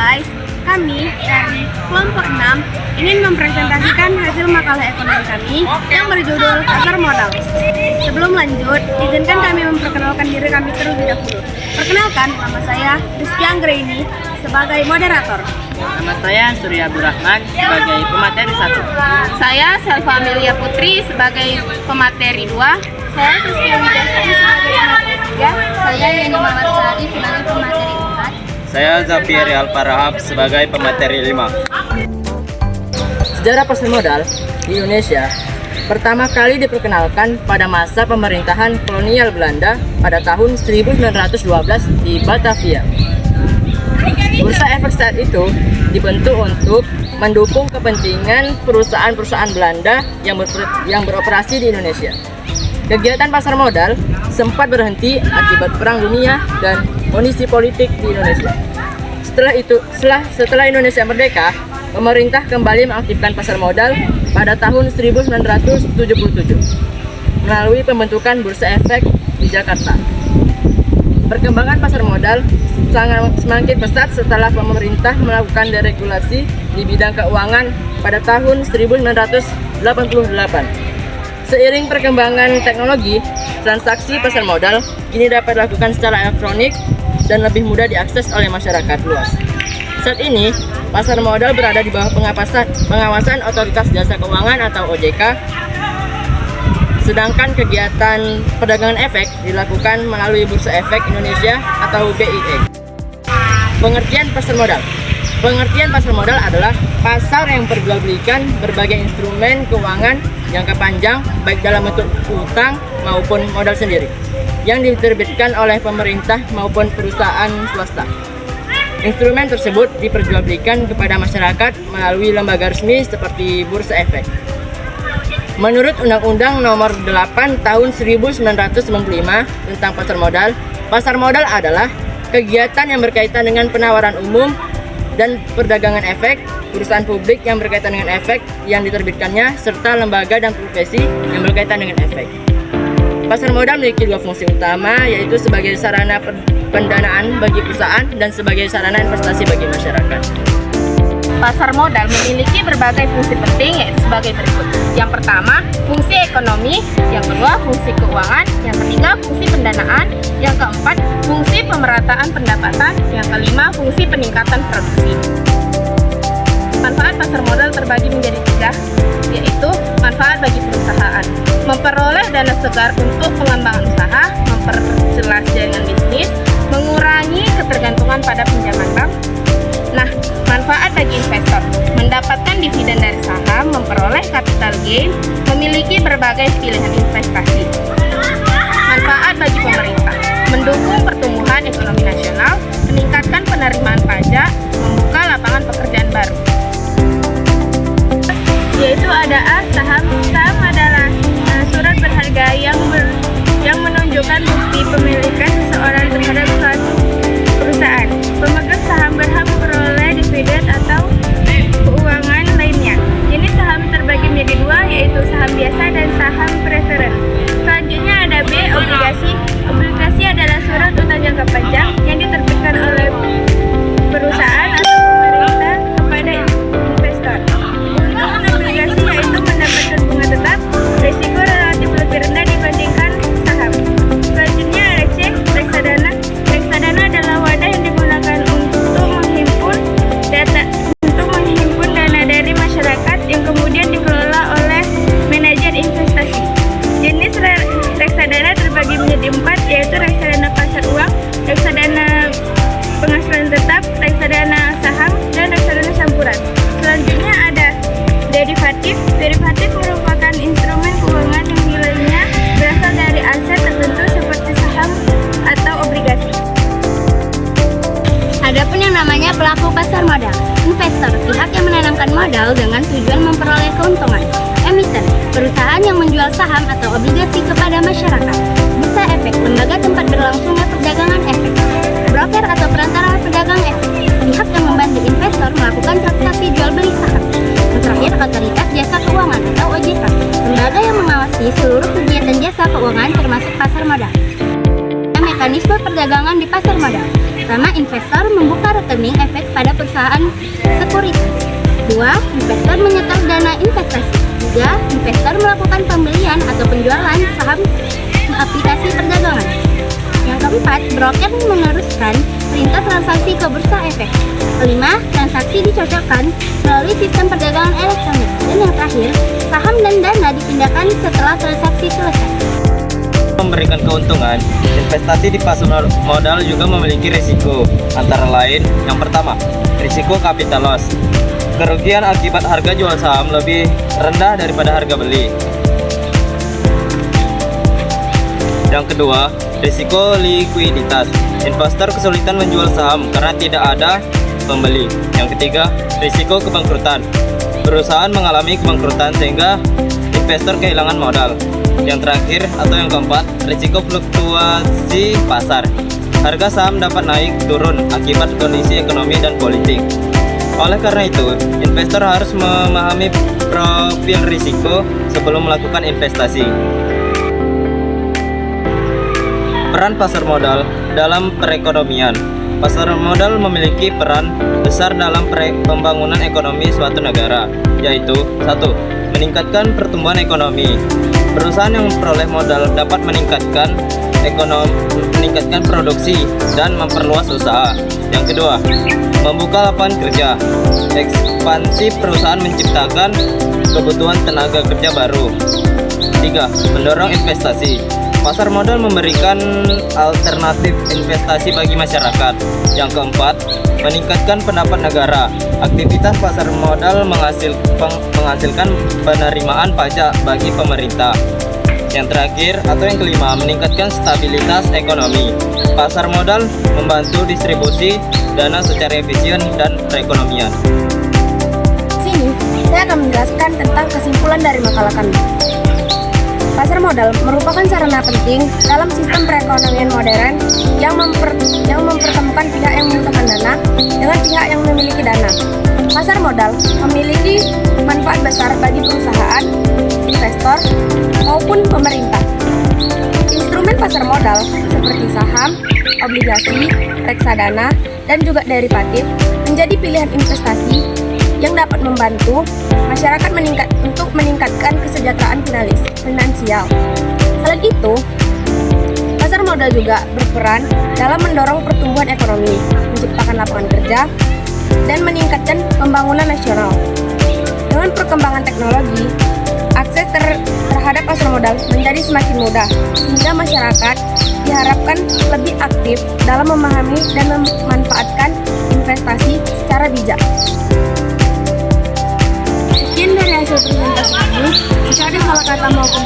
guys, kami dari kelompok 6 ingin mempresentasikan hasil makalah ekonomi kami yang berjudul Pasar Modal. Sebelum lanjut, izinkan kami memperkenalkan diri kami terlebih dahulu. Perkenalkan, nama saya Rizky Anggraini sebagai moderator. Nama saya Surya Abdurrahman sebagai pemateri 1. Saya Selva Amelia Putri sebagai pemateri 2. Saya Siskia Widastri sebagai pemateri 3. Saya Yani Mamarsari sebagai pemateri 4. Saya Zafieri Alparahab sebagai pemateri 5. Sejarah pasar modal di Indonesia pertama kali diperkenalkan pada masa pemerintahan kolonial Belanda pada tahun 1912 di Batavia. Bursa Efek saat itu dibentuk untuk mendukung kepentingan perusahaan-perusahaan Belanda yang beroperasi di Indonesia. Kegiatan pasar modal sempat berhenti akibat Perang Dunia dan kondisi politik di Indonesia. Setelah Indonesia merdeka, pemerintah kembali mengaktifkan pasar modal pada tahun 1977 melalui pembentukan Bursa Efek di Jakarta. Perkembangan pasar modal semakin pesat setelah pemerintah melakukan deregulasi di bidang keuangan pada tahun 1988. Seiring perkembangan teknologi, transaksi pasar modal kini dapat dilakukan secara elektronik dan lebih mudah diakses oleh masyarakat luas. Saat ini, pasar modal berada di bawah pengawasan Otoritas Jasa Keuangan atau OJK, sedangkan kegiatan perdagangan efek dilakukan melalui Bursa Efek Indonesia atau BIE. Pengertian pasar modal. Pengertian pasar modal adalah pasar yang memperjualbelikan berbagai instrumen keuangan jangka panjang baik dalam bentuk utang maupun modal sendiri yang diterbitkan oleh pemerintah maupun perusahaan swasta. Instrumen tersebut diperjualbelikan kepada masyarakat melalui lembaga resmi seperti Bursa Efek. Menurut Undang-Undang Nomor 8 Tahun 1995 tentang pasar modal adalah kegiatan yang berkaitan dengan penawaran umum dan perdagangan efek, perusahaan publik yang berkaitan dengan efek yang diterbitkannya, serta lembaga dan profesi yang berkaitan dengan efek. Pasar modal memiliki dua fungsi utama, yaitu sebagai sarana pendanaan bagi perusahaan dan sebagai sarana investasi bagi masyarakat. Pasar modal memiliki berbagai fungsi penting, yaitu sebagai berikut. Yang pertama, fungsi ekonomi. Yang kedua, fungsi keuangan. Yang ketiga, fungsi pendanaan. Yang keempat, fungsi pemerataan pendapatan. Yang kelima, fungsi peningkatan produksi. Manfaat pasar modal terbagi menjadi 3, yaitu manfaat bagi perusahaan, memperoleh dana segar untuk pengembangan usaha, memperjelas jaringan bisnis, mengurangi ketergantungan pada pinjaman bank. Nah, manfaat bagi investor, mendapatkan dividen dari saham, memperoleh capital gain, memiliki berbagai pilihan investasi. Manfaat bagi pemerintah, mendukung pertumbuhan ekonomi nasional, meningkatkan penerimaan pajak, membuka lapangan pekerjaan baru. Yaitu ada A, saham. Saham adalah surat berharga yang menunjukkan bukti pemilikan seseorang terhadap suatu perusahaan. Pemegang saham berhak memperoleh dividen atau keuangan lainnya. Jenis saham terbagi menjadi 2, yaitu saham biasa dan saham preferen. Selanjutnya ada B, obligasi. Obligasi adalah surat utang jangka panjang yang diterbitkan oleh perusahaan atau pemerintah kepada investor. Keuntungan obligasi yaitu mendapatkan bunga tetap, risiko relatif lebih rendah dibandingkan saham. Selanjutnya ada C, reksadana. Reksadana adalah wadah yang digunakan untuk menghimpun dana dari masyarakat yang kemudian dikelola oleh manajer investasi. Jenis reksadana terbagi menjadi 4, yaitu reksadana pasar uang, reksadana penghasilan tetap, reksadana saham, dan reksadana campuran. Selanjutnya ada derivatif. Derivatif merupakan instrumen keuangan yang nilainya berasal dari aset tertentu seperti saham atau obligasi. Adapun yang namanya pelaku pasar modal, investor, pihak yang menanamkan modal dengan tujuan memperoleh keuntungan. Emiten, perusahaan yang menjual saham atau obligasi kepada masyarakat. Bursa Efek, lembaga tempat berlangsungnya perdagangan efek. Broker atau perantara pedagang efek, pihak yang membantu investor melakukan transaksi jual beli saham. Yang terakhir, Otoritas Jasa Keuangan atau OJK, lembaga yang mengawasi seluruh kegiatan jasa keuangan termasuk pasar modal. Mekanisme perdagangan di pasar modal. Pertama, investor membuka rekening efek pada perusahaan sekuritas. 2. Investor menyetor dana investasi. 3. Investor melakukan pembelian atau penjualan saham aplikasi perdagangan. Yang keempat, broker meneruskan perintah transaksi ke bursa efek. 5. Transaksi dicocokkan melalui sistem perdagangan elektronik. Dan yang terakhir, saham dan dana dipindahkan setelah transaksi selesai. Memberikan keuntungan, investasi di pasar modal juga memiliki risiko. Antara lain, yang pertama, risiko capital loss. Kerugian akibat harga jual saham lebih rendah daripada harga beli. Yang kedua, risiko likuiditas. Investor kesulitan menjual saham karena tidak ada pembeli. Yang ketiga, risiko kebangkrutan. Perusahaan mengalami kebangkrutan sehingga investor kehilangan modal. Yang terakhir atau yang keempat, risiko fluktuasi pasar. Harga saham dapat naik turun akibat kondisi ekonomi dan politik. Oleh karena itu, investor harus memahami profil risiko sebelum melakukan investasi. Peran pasar modal dalam perekonomian. Pasar modal memiliki peran besar dalam pembangunan ekonomi suatu negara, yaitu 1. Meningkatkan pertumbuhan ekonomi. Perusahaan yang memperoleh modal dapat meningkatkan produksi dan memperluas usaha. Yang kedua, membuka lapangan kerja. Ekspansi perusahaan menciptakan kebutuhan tenaga kerja baru. 3. Mendorong investasi. Pasar modal memberikan alternatif investasi bagi masyarakat. Yang keempat, meningkatkan pendapat negara. Aktivitas pasar modal menghasilkan penerimaan pajak bagi pemerintah. Yang terakhir atau yang kelima, meningkatkan stabilitas ekonomi. Pasar modal membantu distribusi dana secara efisien dan perekonomian. Sini, saya akan menjelaskan tentang kesimpulan dari makalah kami. Pasar modal merupakan sarana penting dalam sistem perekonomian modern yang mempertemukan pihak yang membutuhkan dana dengan pihak yang memiliki dana. Pasar modal memiliki manfaat besar bagi perusahaan, investor, maupun pemerintah. Instrumen pasar modal seperti saham, obligasi, reksadana, dan juga derivatif menjadi pilihan investasi yang dapat membantu masyarakat untuk meningkatkan kesejahteraan finansial. Selain itu, pasar modal juga berperan dalam mendorong pertumbuhan ekonomi, menciptakan lapangan kerja, dan meningkatkan pembangunan nasional. Dengan perkembangan teknologi, akses terhadap pasar modal menjadi semakin mudah, sehingga masyarakat diharapkan lebih aktif dalam memahami dan memanfaatkan investasi secara bijak. Sekian dari hasil presentasi kami. Jika ada salah kata maupun